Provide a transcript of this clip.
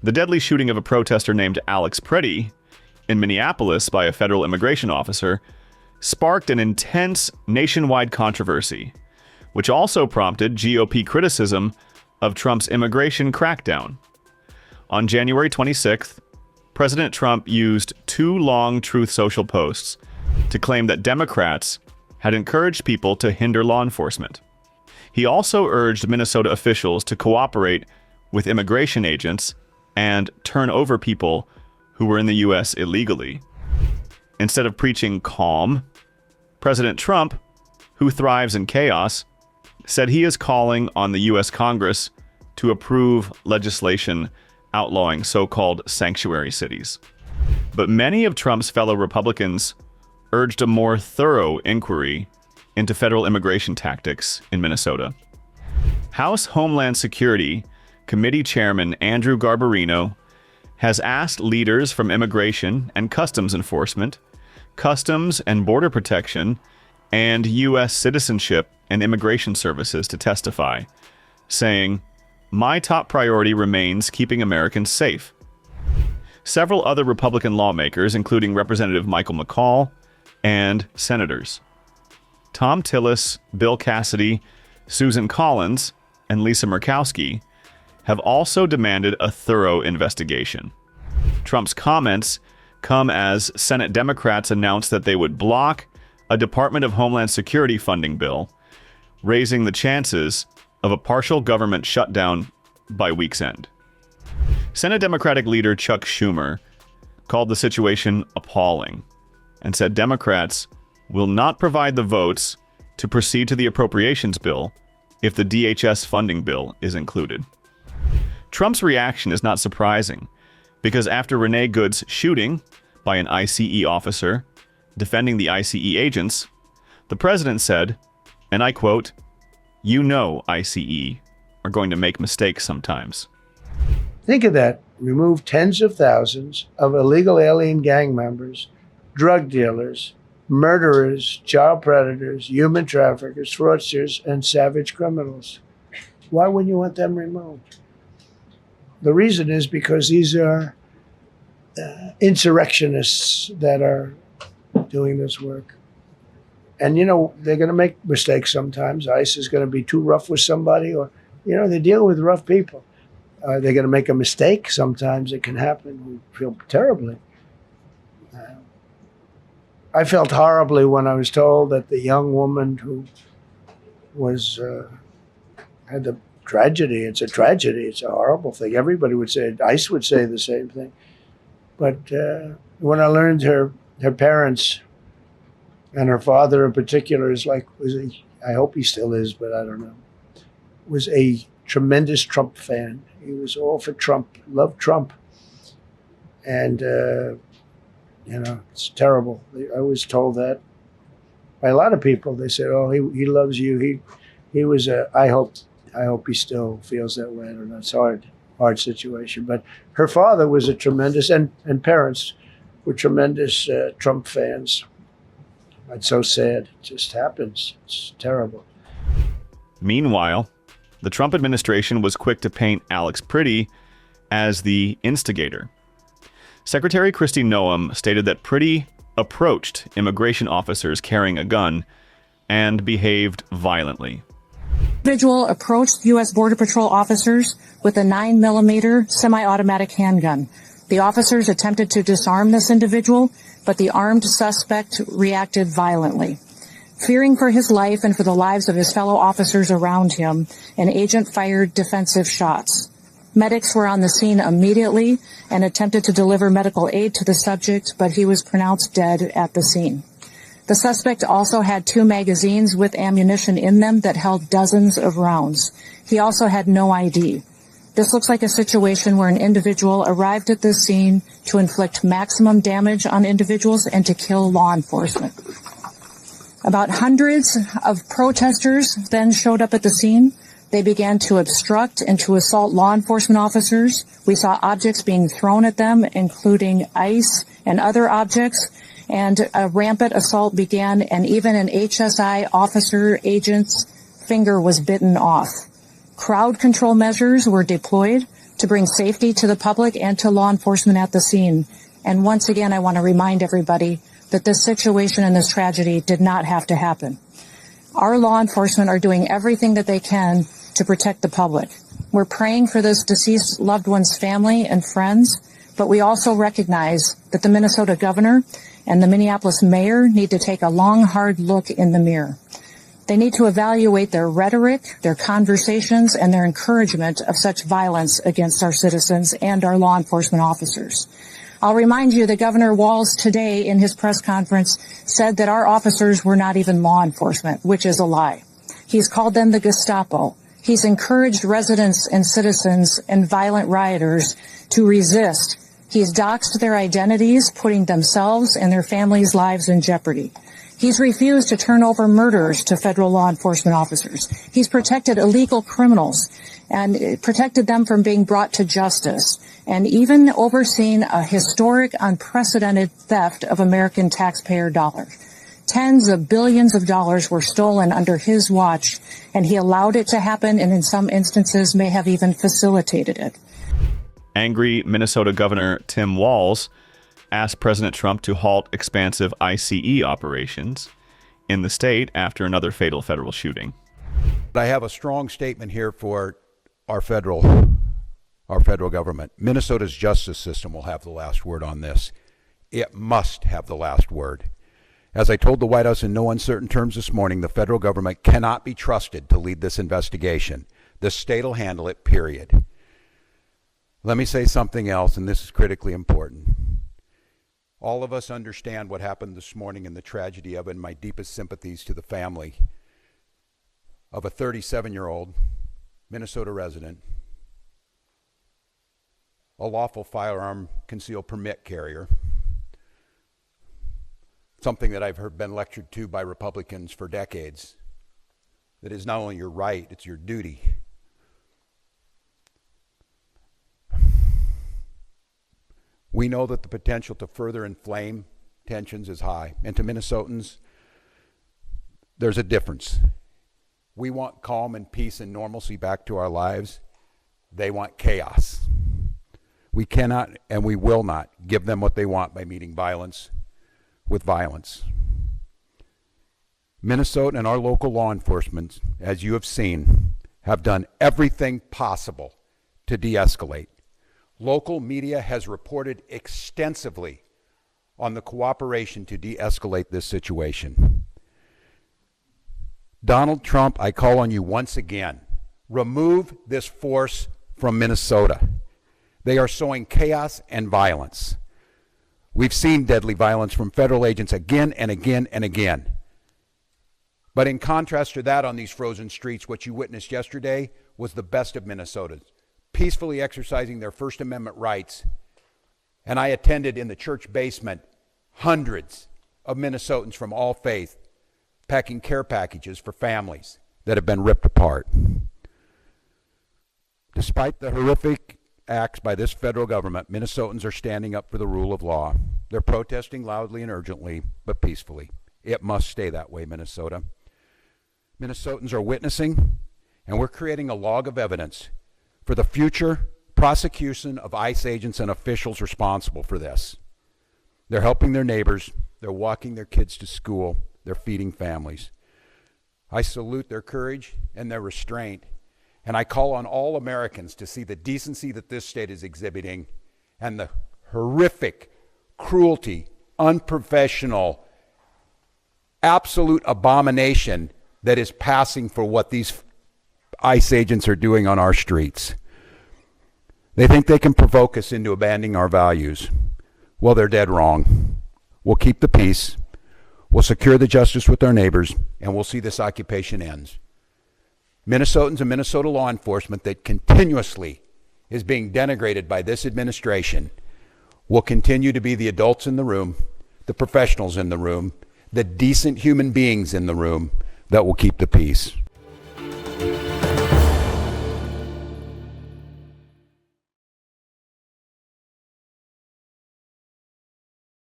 The deadly shooting of a protester named Alex Pretti in Minneapolis by a federal immigration officer sparked an intense nationwide controversy, which also prompted GOP criticism of Trump's immigration crackdown. On January 26th, President Trump used 2 long Truth Social posts to claim that Democrats had encouraged people to hinder law enforcement. He also urged Minnesota officials to cooperate with immigration agents and turn over people who were in the U.S. illegally. Instead of preaching calm, President Trump, who thrives in chaos, said he is calling on the U.S. Congress to approve legislation outlawing so-called sanctuary cities. But many of Trump's fellow Republicans urged a more thorough inquiry into federal immigration tactics in Minnesota. House Homeland Security Committee Chairman Andrew Garbarino has asked leaders from Immigration and Customs Enforcement, Customs and Border Protection, and U.S. Citizenship and Immigration Services to testify, saying, "My top priority remains keeping Americans safe." Several other Republican lawmakers, including Representative Michael McCaul and senators Tom Tillis, Bill Cassidy, Susan Collins, and Lisa Murkowski, have also demanded a thorough investigation. Trump's comments come as Senate Democrats announced that they would block a Department of Homeland Security funding bill, raising the chances of a partial government shutdown by week's end. Senate Democratic leader Chuck Schumer called the situation appalling and said Democrats will not provide the votes to proceed to the appropriations bill if the DHS funding bill is included. Trump's reaction is not surprising, because after Renee Good's shooting by an ICE officer defending the ICE agents, the president said, and I quote, "You know ICE are going to make mistakes sometimes." Think of that. Remove tens of thousands of illegal alien gang members, drug dealers, murderers, child predators, human traffickers, fraudsters, and savage criminals. Why wouldn't you want them removed? The reason is because these are insurrectionists that are doing this work. And, you know, they're going to make mistakes sometimes. ICE is going to be too rough with somebody, or, you know, they deal with rough people. They're going to make a mistake. Sometimes it can happen. We feel terribly. I felt horribly when I was told that the young woman who was had the tragedy. It's a tragedy. It's a horrible thing. Everybody would say it. ICE would say the same thing. But when I learned her parents and her father in particular I hope he still is, but I don't know, was a tremendous Trump fan. He was all for Trump, loved Trump. And, you know, it's terrible. I was told that by a lot of people. They said, "Oh, he loves you. He was I hope he still feels that way." I don't know. It's a hard situation. But her father was a tremendous, and parents were tremendous Trump fans. It's so sad. It just happens. It's terrible. Meanwhile, the Trump administration was quick to paint Alex Pretti as the instigator. Secretary Kristi Noem stated that Pretti approached immigration officers carrying a gun and behaved violently. Individual approached U.S. Border Patrol officers with a 9mm semi-automatic handgun. The officers attempted to disarm this individual, but the armed suspect reacted violently. Fearing for his life and for the lives of his fellow officers around him, an agent fired defensive shots. Medics were on the scene immediately and attempted to deliver medical aid to the subject, but he was pronounced dead at the scene. The suspect also had 2 magazines with ammunition in them that held dozens of rounds. He also had no ID. This looks like a situation where an individual arrived at the scene to inflict maximum damage on individuals and to kill law enforcement. About hundreds of protesters then showed up at the scene. They began to obstruct and to assault law enforcement officers. We saw objects being thrown at them, including ice and other objects, and a rampant assault began, and even an HSI officer agent's finger was bitten off. Crowd control measures were deployed to to bring safety to the public and to law enforcement at the scene. And once again, I want to remind everybody that this situation and this tragedy did not have to happen. Our law enforcement are doing everything that they can to protect the public. We're praying for this deceased loved one's family and friends, but we also recognize that the Minnesota governor and the Minneapolis mayor need to take a long, hard look in the mirror. They need to evaluate their rhetoric, their conversations, and their encouragement of such violence against our citizens and our law enforcement officers. I'll remind you that Governor Walz today in his press conference said that our officers were not even law enforcement, which is a lie. He's called them the Gestapo. He's encouraged residents and citizens and violent rioters to resist. He's doxed their identities, putting themselves and their families' lives in jeopardy. He's refused to turn over murderers to federal law enforcement officers. He's protected illegal criminals and protected them from being brought to justice, and even overseen a historic, unprecedented theft of American taxpayer dollars. Tens of billions of dollars were stolen under his watch, and he allowed it to happen, and in some instances may have even facilitated it. Angry Minnesota Governor Tim Walz asked President Trump to halt expansive ICE operations in the state after another fatal federal shooting. I have a strong statement here for our federal government. Minnesota's justice system will have the last word on this. It must have the last word. As I told the White House in no uncertain terms this morning, the federal government cannot be trusted to lead this investigation. The state will handle it, period. Let me say something else, and this is critically important. All of us understand what happened this morning and the tragedy of it, and my deepest sympathies to the family of a 37-year-old Minnesota resident, a lawful firearm concealed permit carrier, something that I've been lectured to by Republicans for decades, that is not only your right, it's your duty. We know that the potential to further inflame tensions is high. And to Minnesotans, there's a difference. We want calm and peace and normalcy back to our lives. They want chaos. We cannot and we will not give them what they want by meeting violence with violence. Minnesota and our local law enforcement, as you have seen, have done everything possible to de-escalate. Local media has reported extensively on the cooperation to de-escalate this situation. Donald Trump, I call on you once again, remove this force from Minnesota. They are sowing chaos and violence. We've seen deadly violence from federal agents again and again and again. But in contrast to that, on these frozen streets, what you witnessed yesterday was the best of Minnesotans, peacefully exercising their First Amendment rights. And I attended in the church basement hundreds of Minnesotans from all faith packing care packages for families that have been ripped apart. Despite the horrific acts by this federal government, Minnesotans are standing up for the rule of law. They're protesting loudly and urgently, but peacefully. It must stay that way, Minnesota. Minnesotans are witnessing, and we're creating a log of evidence for the future prosecution of ICE agents and officials responsible for this. They're helping their neighbors. They're walking their kids to school. They're feeding families. I salute their courage and their restraint, and I call on all Americans to see the decency that this state is exhibiting and the horrific cruelty, unprofessional, absolute abomination that is passing for what these ICE agents are doing on our streets. They think they can provoke us into abandoning our values. Well, they're dead wrong. We'll keep the peace. We'll secure the justice with our neighbors, and we'll see this occupation ends. Minnesotans and Minnesota law enforcement that continuously is being denigrated by this administration will continue to be the adults in the room, the professionals in the room, the decent human beings in the room that will keep the peace.